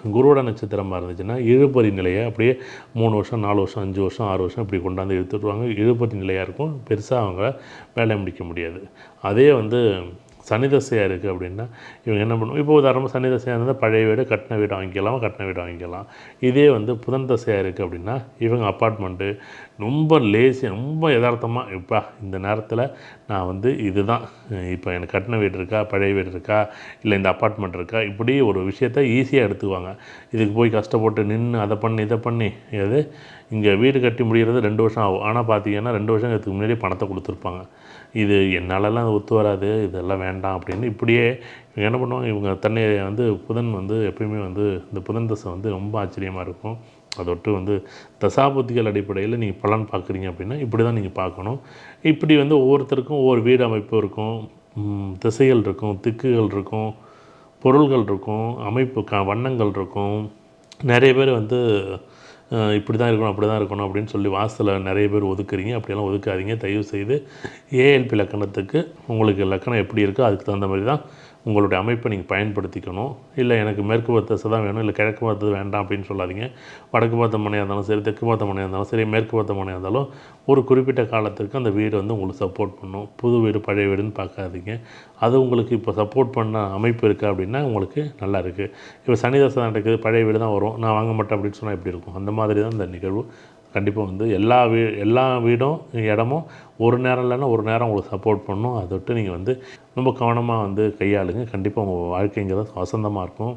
குருவோட நட்சத்திரமாக இருந்துச்சுன்னா இழுபறி நிலையை அப்படியே 3 வருஷம் 4 வருஷம் 5 வருஷம் 6 வருஷம் இப்படி கொண்டாந்து இழுத்துட்டுருவாங்க. இழுபறி நிலையாக இருக்கும். பெருசாக அவங்க வேலையை முடிக்க முடியாது. அதே வந்து சனி தசையாக இருக்குது அப்படின்னா இவங்க என்ன பண்ணுவோம், இப்போ உதாரணமாக சனி தசையாக இருந்தால் பழைய வீடு கட்டின வீடு வாங்கிக்கலாம், கட்டின வீடு வாங்கிக்கலாம். இதே வந்து புதன் தசையாக இருக்குது அப்படின்னா இவங்க அப்பார்ட்மெண்ட்டு ரொம்ப லேசி, ரொம்ப எதார்த்தமாக இப்போ இந்த நேரத்தில் நான் வந்து இதுதான், இப்போ எனக்கு கட்டின வீடு இருக்கா, பழைய வீடு இருக்கா, இல்லை இந்த அப்பார்ட்மெண்ட் இருக்கா, இப்படி ஒரு விஷயத்த ஈஸியாக எடுத்துக்குவாங்க. இதுக்கு போய் கஷ்டப்பட்டு நின்று அதை பண்ணி இதை பண்ணி எது இங்கே வீடு கட்டி முடிகிறது 2 வருஷம் ஆகும். ஆனால் பார்த்தீங்கன்னா 2 வருஷத்துக்கு முன்னாடியே பணத்தை கொடுத்துருப்பாங்க. இது என்னாலலாம் ஒத்து வராது, இதெல்லாம் வேண்டாம் அப்படின்னு இப்படியே இவங்க என்ன பண்ணுவாங்க, இவங்க தன்னை வந்து புதன் வந்து எப்பயுமே வந்து இந்த புதன் தசை வந்து ரொம்ப ஆச்சரியமாக இருக்கும். அதொட்டு வந்து தசாபுத்திகள் அடிப்படையில் நீங்கள் பலன் பார்க்குறீங்க அப்படின்னா இப்படி தான் நீங்கள் பார்க்கணும். இப்படி வந்து ஒவ்வொருத்தருக்கும் ஒவ்வொரு வீடு அமைப்பு இருக்கும், திசைகள் இருக்கும், திக்குகள் இருக்கும், பொருள்கள் இருக்கும், அமைப்பு வண்ணங்கள் இருக்கும். நிறைய பேர் வந்து இப்படி தான் இருக்கணும், அப்படி தான் இருக்கணும் அப்படின்னு சொல்லி வாசலில் நிறைய பேர் ஒதுக்குறீங்க. அப்படியெல்லாம் ஒதுக்காதீங்க. தயவுசெய்து ஏஎல்பி லக்கணத்துக்கு உங்களுக்கு லக்கணம் எப்படி இருக்கோ அதுக்கு தகுந்த மாதிரி தான் உங்களுடைய அமைப்பை நீங்கள் பயன்படுத்திக்கணும். இல்லை எனக்கு மேற்கு பார்த்த திசை தான் வேணும், இல்லை கிழக்கு பார்த்தது வேண்டாம் அப்படின்னு சொல்லாதீங்க. வடக்கு பார்த்த மனையாக இருந்தாலும் சரி, தெற்கு பார்த்த மனையாக இருந்தாலும் சரி, மேற்கு பார்த்த மனையாக இருந்தாலும் ஒரு குறிப்பிட்ட காலத்திற்கு அந்த வீடு வந்து உங்களுக்கு சப்போர்ட் பண்ணும். புது வீடு பழைய வீடுன்னு பார்க்காதீங்க. அது உங்களுக்கு இப்போ சப்போர்ட் பண்ண அமைப்பு இருக்குது அப்படின்னா உங்களுக்கு நல்லா இருக்குது. இப்போ சனி தசை நடக்குது, பழைய வீடு தான் வரும், நான் வாங்க மாட்டேன் அப்படின்னு சொன்னால் எப்படி இருக்கும்? அந்த மாதிரி தான் இந்த நிகழ்வு. கண்டிப்பாக வந்து எல்லா வீடும் இடமும் ஒரு நேரம் இல்லைன்னா ஒரு நேரம் உங்களுக்கு சப்போர்ட் பண்ணும். அதை விட்டு நீங்கள் வந்து ரொம்ப கவனமாக வந்து கையாளுங்க. கண்டிப்பாக உங்கள் வாழ்க்கைங்கிறது வசந்தமாக இருக்கும்.